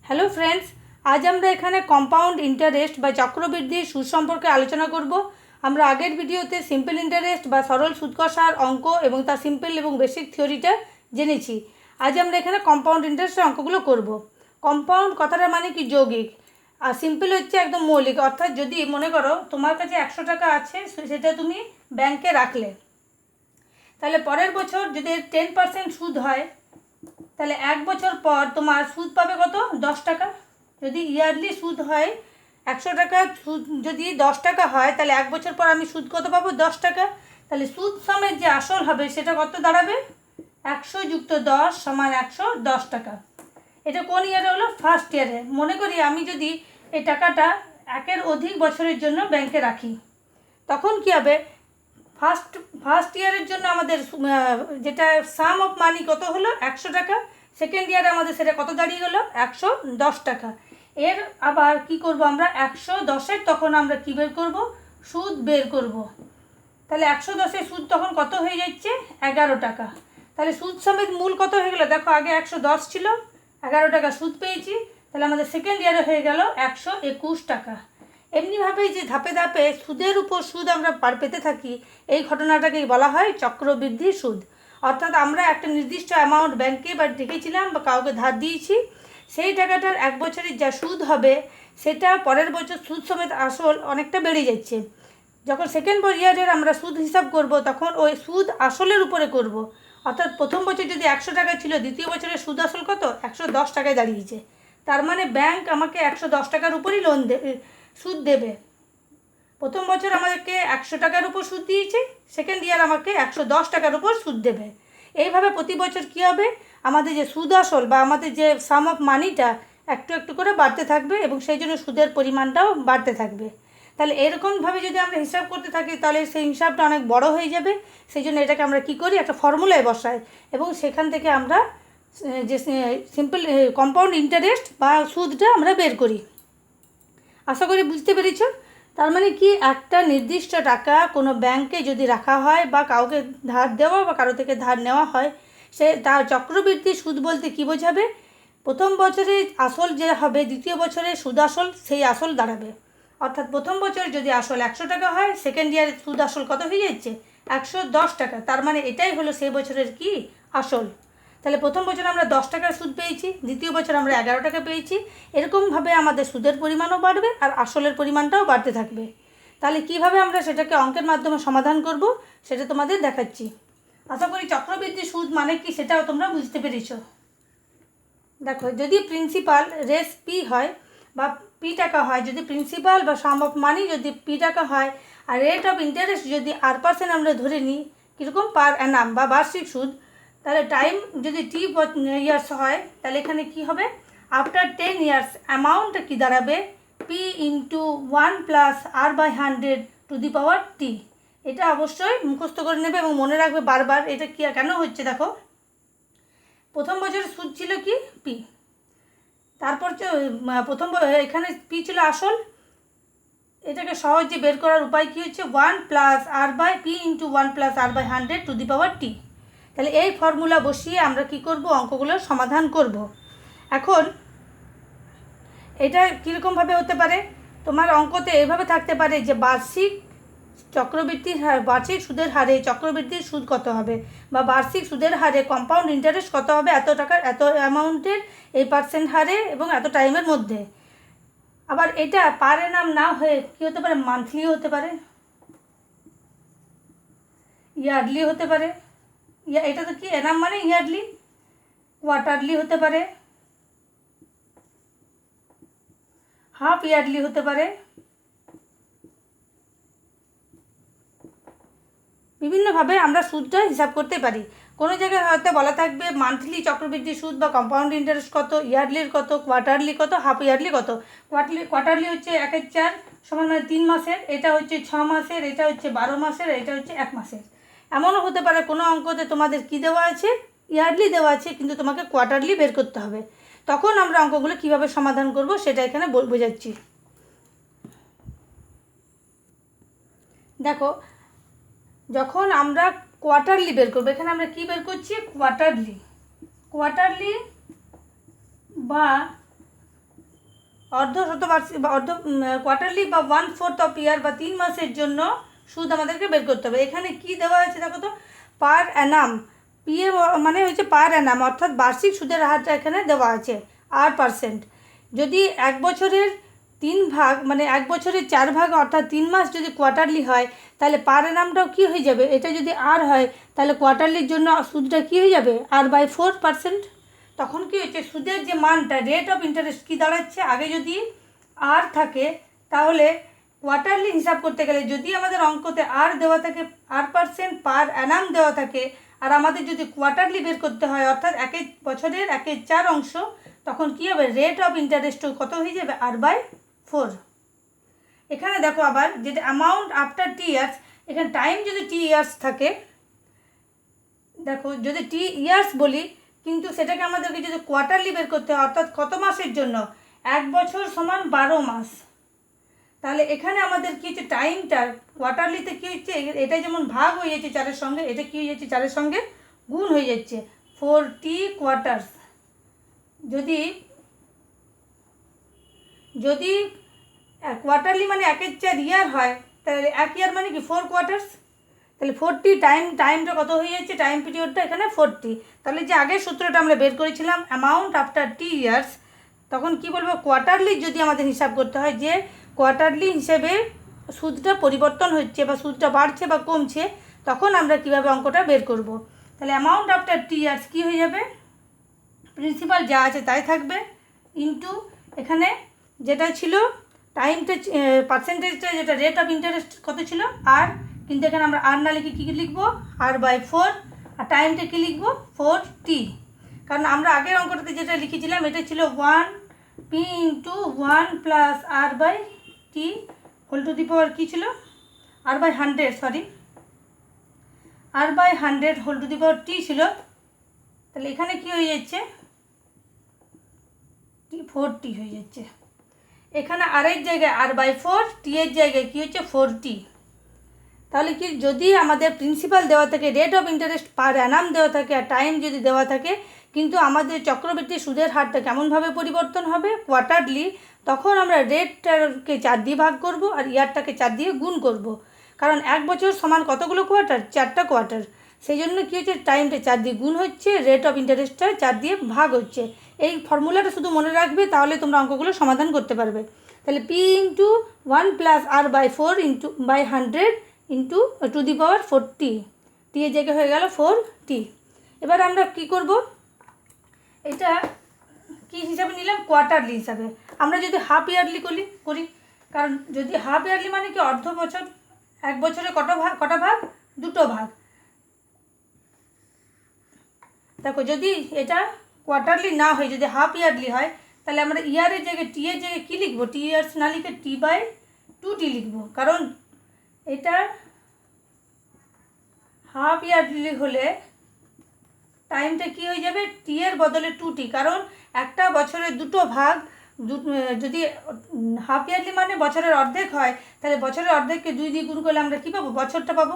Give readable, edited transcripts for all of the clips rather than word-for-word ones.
Hello friends, আজ আমরা এখানে কম্পাউন্ড ইন্টারেস্ট বা চক্রবৃদ্ধি সুদ সম্পর্কে আলোচনা করব। আমরা আগের ভিডিওতে সিম্পল ইন্টারেস্ট বা সরল সুদ কষার অঙ্ক এবং তার সিম্পল এবং বেসিক থিওরিটা জেনেছি। আজ আমরা এখানে কম্পাউন্ড ইন্টারেস্টের অঙ্কগুলো করব। কম্পাউন্ড কথাটা মানে কি? যৌগিক। আর সিম্পল হচ্ছে একদম মৌলিক, অর্থাৎ যদি মনে করো তোমার কাছে 100 টাকা আছে, সেটা তুমি ব্যাংকে রাখলে, তাহলে পরের বছর যদি 10% সুদ হয়, তাহলে এক বছর পর তোমার সুদ পাবে কত? 10 টাকা। যদি ইয়ারলি সুদ হয় 100 টাকা, সুদ যদি 10 টাকা হয়, তাহলে এক বছর পর আমি সুদ কত পাবো? 10 টাকা। তাহলে সুদ সমেত যে আসল হবে সেটা কত দাঁড়াবে? 100 যুক্ত 10 সমান 110 টাকা। এটা কোন ইয়ারে হলো? ফার্স্ট ইয়ারে। মনে করি আমি যদি এই টাকাটা একের অধিক বছরের জন্য ব্যাংকে রাখি, তখন কী হবে? ফার্স্ট ইয়ারের জন্য আমাদের যেটা সাম অফ মানি কত হলো? 100 টাকা। সেকেন্ড ইয়ারে আমাদের সেটা কত দাঁড়িয়ে গেলো? 110 টাকা। এর আবার কি করব আমরা? 110-এর তখন আমরা কী বের করব? সুদ বের করব। তাহলে 110-এর সুদ তখন কত হয়ে যাচ্ছে? 11 টাকা। তাহলে সুদ সমেত মূল কত হয়ে গেলো? দেখো, আগে 110 ছিল, 11 টাকা সুদ পেয়েছি, তাহলে আমাদের সেকেন্ড ইয়ারে হয়ে গেল 121 টাকা। এমনিভাবেই যে ধাপে ধাপে সুদের উপর সুদ আমরা পেতে থাকি, এই ঘটনাটাকেই বলা হয় চক্রবৃদ্ধি সুদ। অর্থাৎ আমরা একটা নির্দিষ্ট অ্যামাউন্ট ব্যাংকে বা রেখেছিলাম বা কাউকে ধার দিয়েছি, সেই টাকাটার এক বছরের যা সুদ হবে সেটা পরের বছর সুদ সমেত আসল অনেকটা বেড়ে যাচ্ছে। যখন সেকেন্ড ইয়ারের আমরা সুদ হিসাব করব, তখন ওই সুদ আসলের উপরে করব। অর্থাৎ প্রথম বছর যদি 100 টাকা ছিল, দ্বিতীয় বছরের সুদ আসল কত? 110 টাকায় দাঁড়িয়েছে। তার মানে ব্যাংক আমাকে 110 টাকার উপরই সুদ দেবে। প্রথম বছর আমাদেরকে 100 টাকার উপর সুদ দিয়েছে, সেকেন্ড ইয়ার আমাকে 110 টাকার উপর সুদ দেবে। এইভাবে প্রতি বছর কী হবে? আমাদের যে সুদ আসল বা আমাদের যে সাম অফ মানিটা একটু একটু করে বাড়তে থাকবে এবং সেই জন্য সুদের পরিমাণটাও বাড়তে থাকবে। তাহলে এরকমভাবে যদি আমরা হিসাব করতে থাকি, তাহলে সেই হিসাবটা অনেক বড় হয়ে যাবে। সেই জন্য এটাকে আমরা কী করি? একটা ফর্মুলায় বসাই এবং সেখান থেকে আমরা যে সিম্পল কম্পাউন্ড ইন্টারেস্ট বা সুদটা আমরা বের করি। আশা করি বুঝতে পেরেছ। তার মানে কি, একটা নির্দিষ্ট টাকা কোনো ব্যাংকে যদি রাখা হয় বা কাউকে ধার দেওয়া বা কারো থেকে ধার নেওয়া হয়, সে তার চক্রবৃদ্ধি সুদ বলতে কী বোঝাবে? প্রথম বছরে আসল যে হবে, দ্বিতীয় বছরে সুদ আসল সেই আসল দাঁড়াবে। অর্থাৎ প্রথম বছর যদি আসল 100 টাকা হয়, সেকেন্ড ইয়ারে সুদ আসল কত হয়ে যাচ্ছে? 110 টাকা। তার মানে এটাই হলো সেই বছরের কি? আসল। তাহলে প্রথম বছর আমরা 10 টাকার সুদ পেয়েছি, দ্বিতীয় বছর আমরা 11 টাকা পেয়েছি। এরকমভাবে আমাদের সুদের পরিমাণও বাড়বে আর আসলের পরিমাণটাও বাড়তে থাকবে। তাহলে কিভাবে আমরা সেটাকে অঙ্কের মাধ্যমে সমাধান করব সেটা তোমাদের দেখাচ্ছি। আশা করি চক্রবৃদ্ধি সুদ মানে কি সেটাও তোমরা বুঝতে পেরেছ। দেখো, যদি প্রিন্সিপাল রেস পি হয় বা পি টাকা হয়, যদি প্রিন্সিপাল বা সাম অফ মানি যদি পি টাকা হয়, আর রেট অফ ইন্টারেস্ট যদি R% আমরা ধরে নিই, কীরকম? পার অ্যানাম বা বার্ষিক সুদ, তাহলে টাইম যদি টি ইয়ার্স হয়, তাহলে এখানে কি হবে? আফটার 10 ইয়ার্স অ্যামাউন্টটা কী দাঁড়াবে? পি ইন্টু 1 প্লাস R/100 এটা অবশ্যই মুখস্থ করে নেবে এবং মনে রাখবে বারবার। এটা কি কেন হচ্ছে? দেখো, প্রথম বছরের সুদ ছিল কি? পি। তারপর এখানে পি ছিল আসল। এটাকে সহজে বের করার উপায় কী হচ্ছে? 1 plus R/P into 1 plus R/100 তাহলে এই ফর্মুলা বসিয়ে আমরা কি করব? অঙ্কগুলোর সমাধান করব। এখন এটা কীরকমভাবে হতে পারে? তোমার অঙ্কতে এইভাবে থাকতে পারে যে বার্ষিক চক্রবৃদ্ধির হার, বার্ষিক সুদের হারে চক্রবৃদ্ধির সুদ কত হবে, বা বার্ষিক সুদের হারে কম্পাউন্ড ইন্টারেস্ট কত হবে এত টাকার এত অ্যামাউন্টের এই % হারে এবং এত টাইমের মধ্যে। আবার এটা পার অ্যানাম না হয়ে কী হতে পারে? মান্থলিও হতে পারে, ইয়ারলি হতে পারে। এটা তো কি অ্যানাম মানে ইয়ারলি। কোয়ার্টারলি হতে পারে, হাফ ইয়ারলি হতে পারে। বিভিন্নভাবে আমরা সুদটা হিসাব করতে পারি। কোনো জায়গায় হয়তো বলা থাকবে মান্থলি চক্রবৃদ্ধি সুদ বা কম্পাউন্ড ইন্টারেস্ট কত, ইয়ারলির কত, কোয়ার্টারলি কত, হাফ ইয়ারলি কত। কোয়ার্টারলি হচ্ছে 1/4 সমান মানে 3 মাসের, এটা হচ্ছে 6 মাসের, এটা হচ্ছে 12 মাসের, এটা হচ্ছে 1 মাসের। এমনও হতে পারে কোনো অঙ্কতে তোমাদের কি দেওয়া আছে? ইয়ারলি দেওয়া আছে, কিন্তু তোমাকে কোয়ার্টারলি বের করতে হবে। তখন আমরা অঙ্কগুলো কীভাবে সমাধান করব সেটা এখানে বোঝাচ্ছি। দেখো, যখন আমরা কোয়ার্টারলি বের করবো, এখানে আমরা কি বের করছি? কোয়ার্টারলি বা অর্ধ শতবার্ষিক বা অর্ধ কোয়ার্টারলি বা 1/4 অফ ইয়ার বা 3 মাসের জন্য সুদ আমাদেরকে বের করতে হবে। এখানে কি দেওয়া হয়েছে দেখো তো, পার অ্যানাম, পিএ মানে হচ্ছে পার অ্যানাম, অর্থাৎ বার্ষিক সুদের হারটা এখানে দেওয়া আছে 8%। যদি 1 বছরের 3 ভাগ মানে 1 বছরের 4 ভাগ অর্থাৎ 3 মাস যদি কোয়ার্টারলি হয়, তাহলে পার অ্যানামটাও কী হয়ে যাবে, এটা যদি আর হয় তাহলে কোয়ার্টারলির জন্য সুদটা কী হয়ে যাবে, R/4%। তখন কি হচ্ছে, সুদের যে মানটা রেট অফ ইন্টারেস্ট কী দাঁড়াচ্ছে, আগে যদি আর থাকে তাহলে কোয়ার্টারলি হিসাব করতে গেলে যদি আমাদের অঙ্কতে আর দেওয়া থাকে, R% পার অ্যানাম দেওয়া থাকে, আর আমাদের যদি কোয়ার্টারলি বের করতে হয় অর্থাৎ বছরের 1/4 অংশ, তখন কী হবে, রেট অফ ইন্টারেস্টও কত হয়ে যাবে, R/4। এখানে দেখো আবার যেটা অ্যামাউন্ট আফটার টি ইয়ার্স, এখানে টাইম যদি টি ইয়ার্স থাকে, দেখো যদি টি ইয়ার্স বলি কিন্তু সেটাকে আমাদেরকে যদি কোয়ার্টারলি বের করতে হয় অর্থাৎ কত মাসের জন্য, 1 বছর সমান 12 মাস, তাহলে এখানে আমাদের কী হচ্ছে, টাইমটার কোয়ার্টারলিতে কী হচ্ছে, এটা যেমন ভাগ হয়ে যাচ্ছে 4-এর সঙ্গে, এটা কী হয়ে যাচ্ছে 4-এর সঙ্গে গুণ হয়ে যাচ্ছে, 40 কোয়ার্টার্স। যদি যদি কোয়ার্টারলি মানে 1/4 ইয়ার হয়, তাহলে 1 ইয়ার মানে কি 4 কোয়ার্টার্স, তাহলে 40 টাইমটা কত হয়ে যাচ্ছে, টাইম পিরিয়ডটা এখানে 40। তাহলে যে আগের সূত্রটা আমরা বের করেছিলাম অ্যামাউন্ট আফটার টি ইয়ার্স, তখন কি বলবো, কোয়ার্টারলি যদি আমাদের হিসাব করতে হয় যে কোয়ার্টারলি হিসেবে সুদটা পরিবর্তন হচ্ছে বা সুদটা বাড়ছে বা কমছে, তখন আমরা কিভাবে অঙ্কটা বের করব। তাহলে অ্যামাউন্ট আফটার টি ইয়ার্স কী হয়ে যাবে, প্রিন্সিপাল যা আছে তাই থাকবে, ইন্টু এখানে যেটা ছিল টাইমটা পার্সেন্টেজটা, যেটা রেট অফ ইন্টারেস্ট কত ছিল আর, কিন্তু এখানে আমরা আর না লিখে কী লিখবো, R/4, আর টাইমটা কী লিখবো, 4t। কারণ আমরা আগের অঙ্কটাতে যেটা লিখেছিলাম এটা ছিল 1p × 1 + R/t whole to the পাওয়ার কী ছিল, R/100, sorry R/100 whole to the power t ছিল। তাহলে এখানে কী হয়ে যাচ্ছে, 4t হয়ে যাচ্ছে। এখানে আরের জায়গায় R/4, t এর জায়গায় কী হচ্ছে 4t। তাহলে কি, যদি আমাদের প্রিন্সিপাল দেওয়া থাকে, রেট অফ ইন্টারেস্ট পার অ্যানাম দেওয়া থাকে আর টাইম যদি দেওয়া থাকে, কিন্তু আমাদের চক্রবৃদ্ধি সুদের হারটা কেমনভাবে পরিবর্তন হবে, কোয়ার্টারলি, তখন আমরা রেটটাকে 4 দিয়ে ভাগ করব আর ইয়ারটাকে 4 দিয়ে গুণ করব। কারণ 1 বছর সমান কতগুলো কোয়ার্টার, 4টা কোয়ার্টার, সেই জন্য কী হচ্ছে, টাইমটা 4 দিয়ে গুণ হচ্ছে, রেট অফ ইন্টারেস্টটা 4 দিয়ে ভাগ হচ্ছে। এই ফর্মুলাটা শুধু মনে রাখবে, তাহলে তোমরা অঙ্কগুলো সমাধান করতে পারবে। তাহলে p × 1 + R/4 × 100 into two the পাওয়ার 40, টি এর জায়গায় হয়ে গেল 4t। এবার আমরা কি করব, এটা কি হিসাবে নিলাম, কোয়ার্টারলি হিসাবে। আমরা যদি হাফ ইয়ারলি করি, কারণ যদি হাফ ইয়ারলি মানে কি, অর্ধ বছর, 1 বছরে কটা ভাগ, 2টো ভাগ। দেখো যদি এটা কোয়ার্টারলি না হয়, যদি হাফ ইয়ারলি হয়, তাহলে আমরা ইয়ারের জায়গায় টি এর জায়গায় কী লিখবো, টি ইয়ার্স না লিখে t/2t লিখবো। কারণ এটা হাফ ইয়ারলি হলে টাইমটা কী হয়ে যাবে, টি এর বদলে 2t, কারণ একটা বছরের 2টো ভাগ, যদি হাফ ইয়ারলি মানে বছরের অর্ধেক হয়, তাহলে বছরের অর্ধেককে 2 দিয়ে গুণ করলে আমরা কী পাবো, বছরটা পাবো।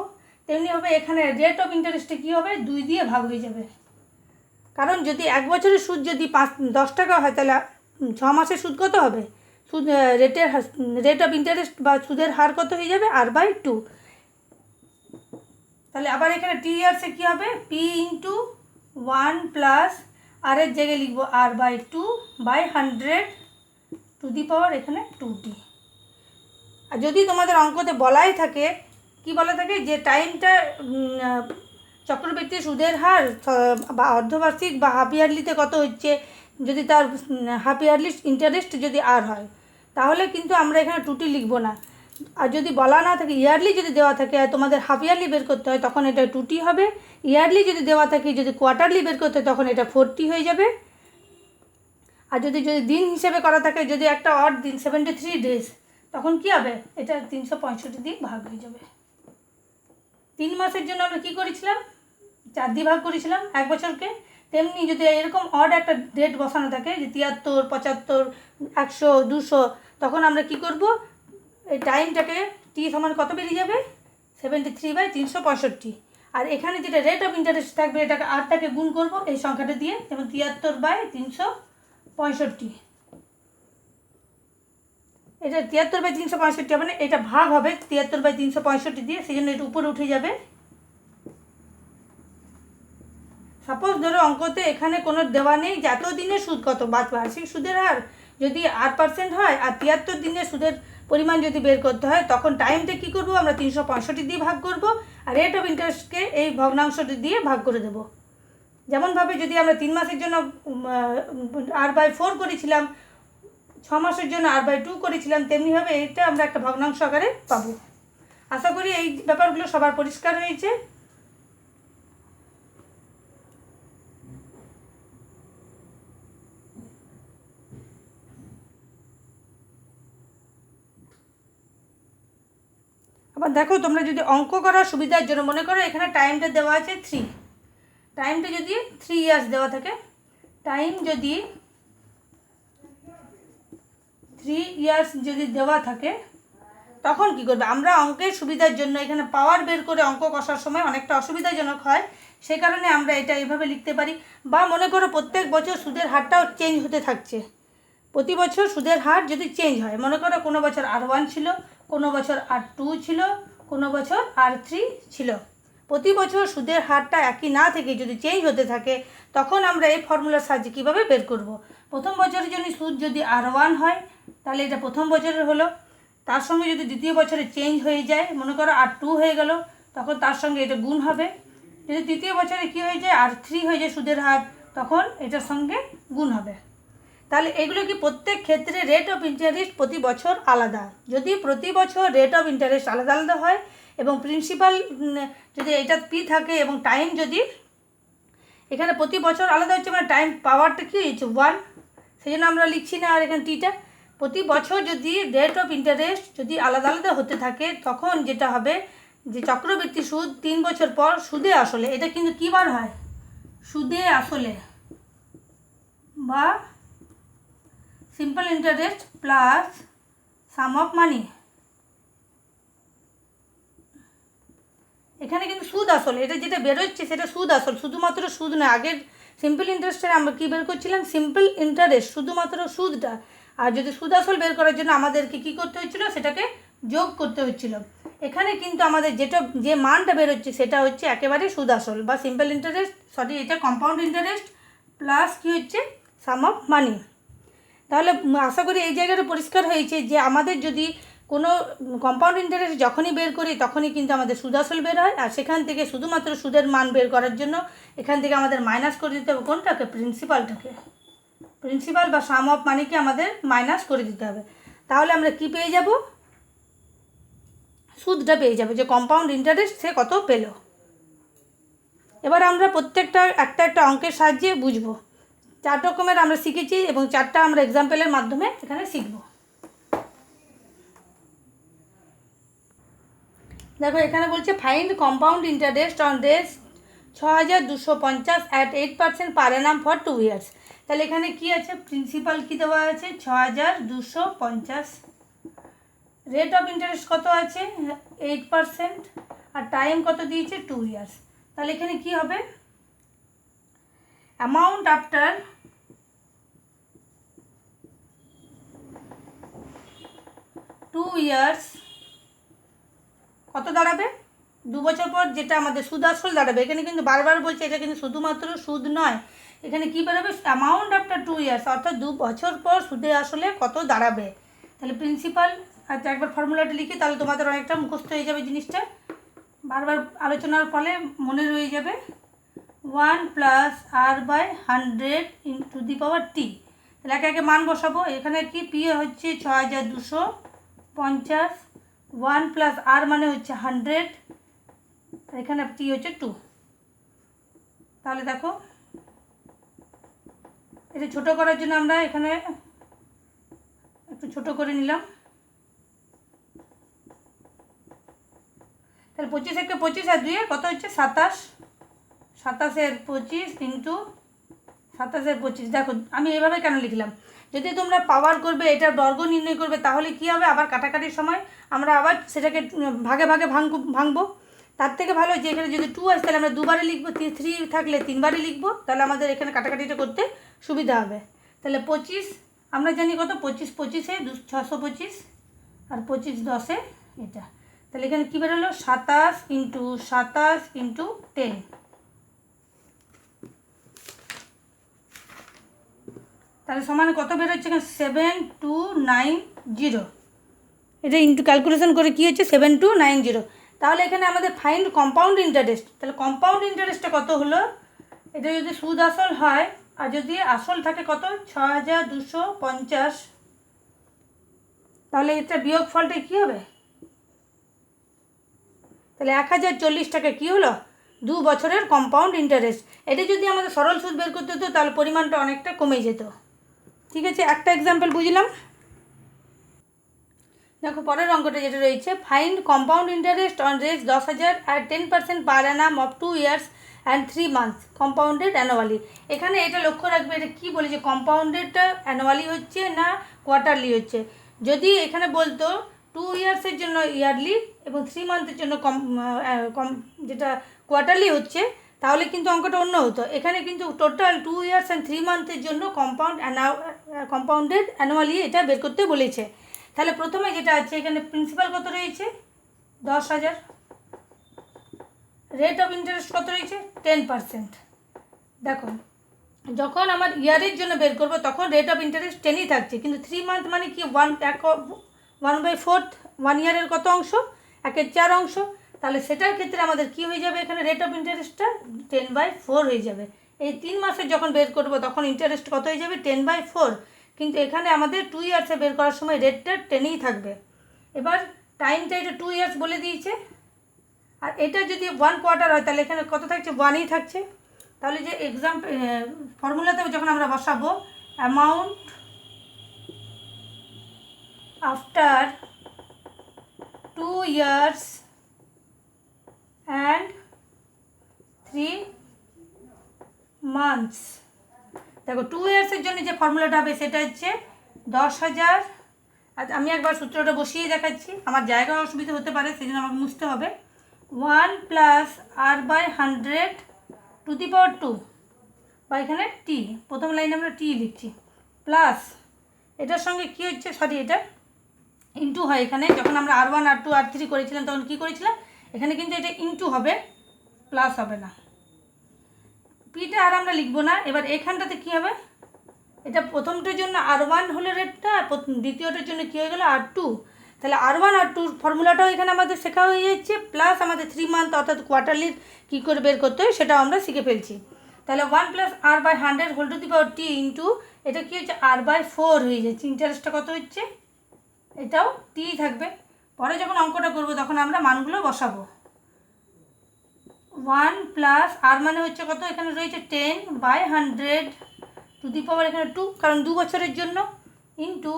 তেমনিভাবে এখানে রেট অফ ইন্টারেস্টে কী হবে, 2 দিয়ে ভাগ হয়ে যাবে। কারণ যদি 1 বছরের সুদ যদি 10 টাকা হয়, তাহলে 6 মাসের সুদ কত হবে, সুদ রেট অফ ইন্টারেস্ট বা সুদের হার কত হয়ে যাবে, R/2। তাহলে আবার এখানে টি ইয়ার্সে কী হবে, p × 1 + আর এর জায়গায় লিখবো R/2/100 টু দি পাওয়ার এখানে 2t। আর যদি তোমাদের অঙ্কতে বলাই থাকে, কি বলা থাকে, যে টাইমটা চক্রবৃদ্ধি সুদের হার বা অর্ধবার্ষিক বা হাফ ইয়ারলিতে কত হচ্ছে, যদি তার হাফ ইয়ারলি ইন্টারেস্ট যদি আর হয়, তাহলে কিন্তু আমরা এখানে 2t লিখবো না। আর যদি বলা না থাকে, ইয়ারলি যদি দেওয়া থাকে আর তোমাদের হাফ ইয়ারলি বের করতে হয়, তখন এটা 2t হবে। ইয়ারলি যদি দেওয়া থাকে, যদি কোয়ার্টারলি বের করতে হয়, তখন এটা 4t হয়ে যাবে। আর যদি দিন হিসেবে করা থাকে, যদি একটা অড দিন 73 ডেজ, তখন কি হবে, এটা 365 দিয়ে ভাগ হয়ে যাবে। 3 মাসের জন্য আমরা কী করেছিলাম, 4 দিয়ে ভাগ করেছিলাম 1 বছরকে। তেমনি যদি এরকম অড একটা ডেট বসানো থাকে, যে 73, 75, 100, 200, তখন আমরা কি করব, এই টাইমটাকে টি সমান কত বেরিয়ে যাবে, 73/365। আর এখানে যেটা রেট অফ ইন্টারেস্ট থাকবে, এটাকে আরটাকে গুণ করব এই সংখ্যাটা দিয়ে, যেমন 73/365। এটা 73/365 হবে না, এটা ভাগ হবে 73/365 দিয়ে, সেই জন্য এটা উপরে উঠে যাবে। সাপোজ ধরো অঙ্কতে এখানে কোনো দেওয়া নেই যে এত দিনের সুদ কত, বার্ষিক সুদের হার যদি 8% হয় আর 73 দিনের সুদের পরিমাণ যদি বের করতে হয়, তখন টাইমটা কী করবো, আমরা 365 দিয়ে ভাগ করব আর রেট অফ ইন্টারেস্টকে এই ভগ্নাংশটি দিয়ে ভাগ করে দেবো। যেমনভাবে যদি আমরা 3 মাসের জন্য r/4 করেছিলাম, 6 মাসের জন্য r/2 করেছিলাম, তেমনিভাবে এটা আমরা একটা ভগ্নাংশ আকারে পাবো। আশা করি এই ব্যাপারগুলো সবার পরিষ্কার হয়েছে। আবার দেখো, তোমরা যদি অঙ্ক করার সুবিধার জন্য মনে করো এখানে টাইমটা দেওয়া আছে 3, টাইমটা যদি 3 ইয়ার্স দেওয়া থাকে, টাইম যদি 3 ইয়ার্স যদি দেওয়া থাকে, তখন কি করবে, আমরা অঙ্কের সুবিধার জন্য এখানে পাওয়ার বের করে অঙ্ক কষার সময় অনেকটা অসুবিধাজনক হয়, সে কারণে আমরা এটা এইভাবে লিখতে পারি। বা মনে করো প্রত্যেক বছর সুদের হারটাও চেঞ্জ হতে থাকছে, প্রতি বছর সুদের হার যদি চেঞ্জ হয়, মনে করো কোনো বছর r1 ছিল, কোনো বছর r2 ছিল, কোনো বছর r3 ছিল, প্রতি বছর সুদের হারটা একই না থেকে যদি চেঞ্জ হতে থাকে, তখন আমরা এই ফর্মুলার সাহায্যে কীভাবে বের করব। প্রথম বছরের জন্য সুদ যদি r1 হয়, তাহলে এটা প্রথম বছরের হলো, তার সঙ্গে যদি দ্বিতীয় বছরে চেঞ্জ হয়ে যায়, মনে করো r2 হয়ে গেল, তখন তার সঙ্গে এটা গুণ হবে। যদি তৃতীয় বছরে কী হয়ে যায়, r3 হয়ে যায় সুদের হার, তখন এটার সঙ্গে গুণ হবে। তাহলে এগুলো কি প্রত্যেক ক্ষেত্রে রেট অফ ইন্টারেস্ট প্রতি বছর আলাদা। যদি প্রতি বছর রেট অফ ইন্টারেস্ট আলাদা আলাদা হয় এবং প্রিন্সিপাল যদি এটা পি থাকে এবং টাইম যদি এখানে প্রতি বছর আলাদা হচ্ছে, মানে টাইম পাওয়ারটা কী হয়েছে 1, সেই জন্য আমরা লিখছি না আর এখানে টিটা। প্রতি বছর যদি রেট অফ ইন্টারেস্ট যদি আলাদা আলাদা হতে থাকে, তখন যেটা হবে যে চক্রবৃদ্ধি সুদ 3 বছর পর সুদে আসলে, এটা কিন্তু কী বার হয়, সুদে আসলে বা simple interest plus some of money. এখানে কিন্তু সুদ আসল, এটা যেটা বেরোচ্ছে সেটা সুদ আসল, শুধুমাত্র সুদ নয়। আগের সিম্পল ইন্টারেস্টের আমরা কী বের করছিলাম, সিম্পল ইন্টারেস্ট, শুধুমাত্র সুদটা। আর যদি সুদ আসল বের করার জন্য আমাদেরকে কী করতে হচ্ছিলো, সেটাকে যোগ করতে হচ্ছিলো। এখানে কিন্তু আমাদের যে মানটা বেরোচ্ছে সেটা হচ্ছে একেবারে সুদ আসল বা সিম্পল ইন্টারেস্ট, এটা কম্পাউন্ড ইন্টারেস্ট প্লাস কী হচ্ছে, সাম অফ মানি। তাহলে আশা করি এই জায়গাটা পরিষ্কার হয়েছে যে আমাদের যদি কোনো কম্পাউন্ড ইন্টারেস্ট যখনই বের করি, তখনই কিন্তু আমাদের সুদ আসল বের হয়, আর সেখান থেকে শুধুমাত্র সুদের মান বের করার জন্য এখান থেকে আমাদের মাইনাস করে দিতে হবে কোনটাকে, প্রিন্সিপাল বা সাম অফ মানিকে আমাদের মাইনাস করে দিতে হবে। তাহলে আমরা কি পেয়ে যাব, সুদটা পেয়ে যাবে যে কম্পাউন্ড ইন্টারেস্ট সে কত পেল। এবার আমরা প্রত্যেকটা একটা অঙ্কের সাহায্যে বুঝবো। 4 রকমের আমরা শিখেছি এবং 4টা আমরা এক্সাম্পলের মাধ্যমে এখানে শিখব। দেখো এখানে বলছে find compound interest on rate 6250 at 8% per Anam for 2 years. তাহলে এখানে কি আছে, প্রিন্সিপাল কি দেওয়া আছে 6250, রেট অফ ইন্টারেস্ট কত আছে 8%, আর টাইম কত দিয়েছে 2 ইয়ার্স। তাহলে এখানে কি হবে, অ্যামাউন্ট আফটার 2 ইয়ার্স কত দাঁড়াবে, 2 বছর পর যেটা আমাদের সুদ আসল দাঁড়াবে। এখানে কিন্তু বারবার বলছে এটা কিন্তু শুধুমাত্র সুদ নয়, এখানে কী বেরোবে, অ্যামাউন্ট আফটার 2 ইয়ার্স, অর্থাৎ 2 বছর পর সুদে আসলে কত দাঁড়াবে। তাহলে প্রিন্সিপাল, আচ্ছা একবার ফর্মুলাটা লিখি, তাহলে তোমাদের অনেকটা মুখস্থ হয়ে যাবে জিনিসটা, বারবার আলোচনার ফলে মনে রয়ে যাবে। 1 + r/100 × দি পাওয়ার t। তাহলে একে একে মান বসাবো। এখানে কি পি হচ্ছে 6250, 1 + r মানে হচ্ছে 100, এখানে টি হচ্ছে 2। তাহলে দেখো এটা ছোট করার জন্য আমরা এখানে একটু ছোট করে নিলাম। তাহলে 25 একে 25 আর 2 কত হচ্ছে 27, 27 × 25 × 27 × 25। দেখো আমি এইভাবে কেন লিখলাম, যদি তোমরা পাওয়ার করবে, এটার বর্গ নির্ণয় করবে, তাহলে কি হবে, আবার কাটাকাটির সময় আমরা আবার সেটাকে ভাগে ভাগে ভাঙবো। তার থেকে ভালো যে এখানে যদি 2 আসে তাহলে আমরা 2 বারে লিখবো, 3 থাকলে 3 বারে লিখবো, তাহলে আমাদের এখানে কাটাকাটিটা করতে সুবিধা হবে। তাহলে 25 আমরা জানি কত, 25 × 25 625, আর 25 10-এ এটা, তাহলে এখানে কী বেরোলো 27 ইন্টু 27 ইন্টু 10, তাহলে সমান কত বেরোচ্ছে এখানে 7290, এটা ইন্টু ক্যালকুলেশন করে কী হচ্ছে 7290। তাহলে এখানে আমাদের ফাইন্ড কম্পাউন্ড ইন্টারেস্ট, তাহলে কম্পাউন্ড ইন্টারেস্টটা কত হলো, এটা যদি সুদ আসল হয় আর যদি আসল থাকে কত 6250, তাহলে এটা বিয়োগ ফলটা কী হবে, তাহলে 1040 টাকা কী হলো 2 বছরের কম্পাউন্ড ইন্টারেস্ট। এটা যদি আমাদের সরল সুদ বের করতে হতো তাহলে পরিমাণটা অনেকটা কমে যেত। ঠিক আছে, একটা এক্সাম্পল বুঝলাম। দেখো পরের অঙ্কটা যেটা রয়েছে, find compound interest on rate 10,000 আর 10% per annum of 2 years and 3 months compounded annually. এখানে এটা লক্ষ্য রাখবে, এটা কী বলেছে কম্পাউন্ডেডটা অ্যানুয়ালি হচ্ছে না কোয়ার্টারলি হচ্ছে। যদি এখানে বলতো 2 yearsের জন্য ইয়ারলি এবং 3 monthsের জন্য যেটা কোয়ার্টারলি হচ্ছে, তাহলে কিন্তু অঙ্কটা অন্য হতো। এখানে কিন্তু টোটাল 2 years অ্যান্ড 3 monthsের জন্য কম্পাউন্ডেড অ্যানুয়ালি এটা বের করতে বলেছে। তাহলে প্রথমে যেটা আছে এখানে প্রিন্সিপাল কত রয়েছে 10,000, রেট অফ ইন্টারেস্ট কত রয়েছে 10%। দেখো যখন আমার ইয়ারের জন্য বের করবো তখন রেট অফ ইন্টারেস্ট 10ই থাকছে, কিন্তু 3 month মানে কি 1/4, 1 ইয়ারের কত অংশ 1/4 অংশ, তাহলে সেটার ক্ষেত্রে আমাদের কি হয়ে যাবে এখানে রেট অফ ইন্টারেস্টটা 10/4 হয়ে যাবে। এই 3 মাসের যখন বের করবো তখন ইন্টারেস্ট কত হয়ে যাবে 10/4, কিন্তু এখানে আমাদের 2 ইয়ার্সে বের করার সময় রেটটা 10ই থাকবে। এবার টাইমটা এটা 2 ইয়ার্স বলে দিয়েছে, আর এটা যদি 1 কোয়ার্টার হয় তাহলে এখানে কত থাকছে 1ই থাকছে। তাহলে যে ফর্মুলাতে যখন আমরা বসাবো amount after 2 years and 3 months, দেখো 2 ইয়ার্সের জন্য যে ফর্মুলাটা হবে সেটা হচ্ছে 10,000, আর আমি একবার সূত্রটা বসিয়ে দেখাচ্ছি, আমার জায়গায় অসুবিধা হতে পারে সেই জন্য আমাকে মুছতে হবে। 1 + r/100 টু দি পাওয়ার 2 বা এখানে টি, প্রথম লাইনে আমরা টি লিখছি, প্লাস এটার সঙ্গে কী হচ্ছে এটা ইন্টু হয়। এখানে যখন আমরা r1 r2 r3 করেছিলাম তখন কী করেছিলাম, এখানে কিন্তু এটা ইন্টু হবে প্লাস হবে না, পিটা আর আমরা লিখবো না। এবার এখানটাতে কী হবে, এটা প্রথমটার জন্য r1 হলো রেটটা, দ্বিতীয়টার জন্য কী হয়ে গেলো r2, তাহলে r1 r2 ফর্মুলাটাও এখানে আমাদের শেখা হয়ে যাচ্ছে, প্লাস আমাদের 3 month অর্থাৎ কোয়ার্টারলির কী করে বের করতে হয় সেটাও আমরা শিখে ফেলছি। তাহলে 1 + r/100 whole to the power t into এটা কী হচ্ছে r/4 হয়ে যাচ্ছে। ইন্টারেস্টটা কত হচ্ছে, এটাও টি থাকবে। পরে যখন অঙ্কটা করবো তখন আমরা মানগুলো বসাবো। 1 + r মানে হচ্ছে কত, এখানে রয়েছে 10/100 টু দি পাওয়ার এখানে 2, কারণ 2 বছরের জন্য, ইন্টু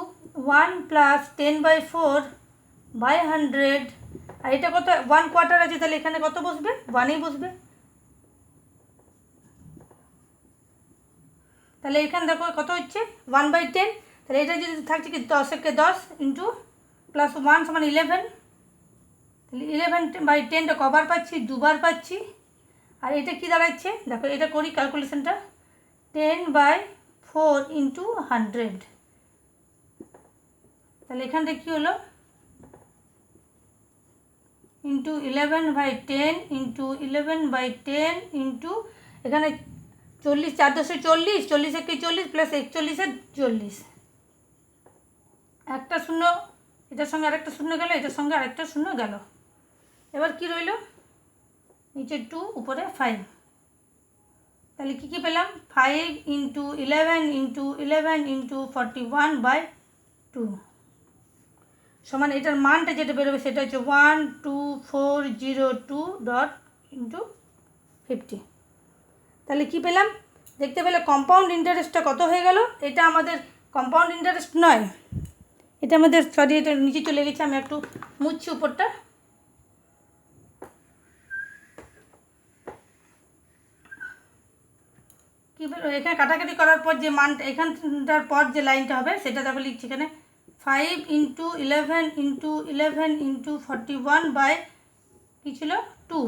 1 + 10/4/100, আর এটা কত 1 কোয়ার্টার আছে তাহলে এখানে কত বসবে 1ই বসবে। তাহলে এখানে দেখো কত হচ্ছে 1/10, তাহলে এটা যদি থাকছে কি 10-একে 10 ইন্টু প্লাস 1 সমান 11, তাহলে 11/10টা কবার পাচ্ছি 2বার পাচ্ছি। আর এটা কি দাঁড়াচ্ছে দেখো, এটা করি ক্যালকুলেশনটা 10/4 ইন্টু 100, তাহলে এখানটা কী হলো ইন্টু 11/10 ইন্টু 11/10 ইন্টু এখানে 40, 4 × 10 = 40, 40-একে 40 প্লাস 41-এর 40, একটা শূন্য এটার সঙ্গে আরেকটা শূন্য গেল, এটার সঙ্গে আরেকটা শূন্য গেল। এবার কি রইল নিচে 2 উপরে 5, তাহলে কী কী পেলাম 5 × 11 × 11 × 41/2 সমান এটার মানটা যেটা বেরোবে সেটা হচ্ছে 12402.50। তাহলে কি পেলাম দেখতে পেলে কম্পাউন্ড ইন্টারেস্টটা কত হয়ে গেল, এটা আমাদের কম্পাউন্ড ইন্টারেস্ট নয়, এটা আমাদের এটা নিচে চলে গেছে, আমি একটু মুছছি উপরটা। কী বলবো এখানে কাটাকাটি করার পর যে মানটা এখানটার পর যে লাইনটা হবে সেটা দেখো লিখছি এখানে 5 × 11 × 11 × 41 কী ছিল 2,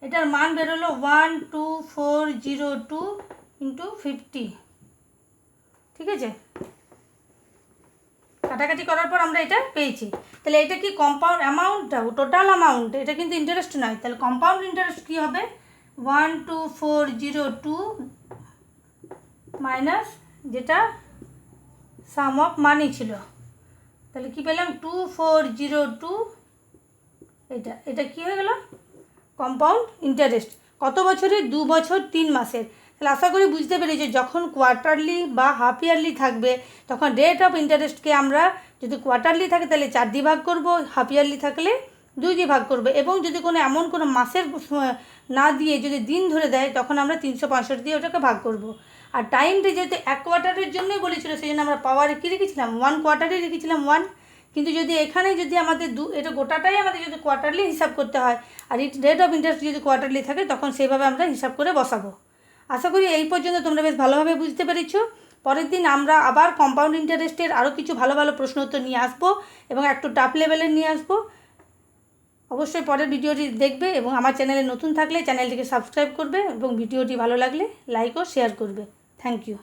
এটার মান বেরোলো 12402 × 50। ঠিক আছে, কাটাকাটি করার পর আমরা এটা পেয়েছি। তাহলে এটা কি কম্পাউন্ড অ্যামাউন্টটা, টোটাল অ্যামাউন্ট, এটা কিন্তু ইন্টারেস্ট নয়। তাহলে কম্পাউন্ড ইন্টারেস্ট কী হবে, 12402 মাইনাস যেটা সাম অফ মানি ছিল, তাহলে কী পেলাম 2402, এটা কী হয়ে গেল কম্পাউন্ড ইন্টারেস্ট। কত বছরের, 2 বছর 3 মাসের। তাহলে আশা করি বুঝতে পেরেছি যখন কোয়ার্টারলি বা হাফ ইয়ারলি থাকবে তখন রেট অফ ইন্টারেস্টকে আমরা যদি কোয়ার্টারলি থাকে তাহলে 4 দিয়ে ভাগ করব, হাফ ইয়ারলি থাকলে 2 দিয়ে ভাগ করবে, এবং যদি কোনো এমন কোনো মাসের না দিয়ে যদি দিন ধরে দেয় তখন আমরা 365 দিয়ে ওটাকে ভাগ করব। আর টাইমটা যেহেতু 1 কোয়ার্টারের জন্যই বলেছিল সেই জন্য আমরা পাওয়ারে কী রেখেছিলাম, 1 কোয়ার্টারই রেখেছিলাম 1। কিন্তু যদি এখানে যদি আমাদের এটা গোটাটাই আমাদের যদি কোয়ার্টারলি হিসাব করতে হয় আর রেট অফ ইন্টারেস্ট যদি কোয়ার্টারলি থাকে তখন সেইভাবে আমরা হিসাব করে বসাবো। আশা করি এই পর্যন্ত তোমরা বেশ ভালোভাবে বুঝতে পেরেছো। পরের দিন আমরা আবার কম্পাউন্ড ইন্টারেস্টের আরও কিছু ভালো ভালো প্রশ্ন উত্তর নিয়ে আসবো এবং একটু টাফ লেভেলের নিয়ে আসবো। অবশ্যই পরের ভিডিওটি দেখবে এবং আমার চ্যানেলে নতুন থাকলে চ্যানেলটিকে সাবস্ক্রাইব করবে এবং ভিডিওটি ভালো লাগলে লাইক ও শেয়ার করবে। Thank you.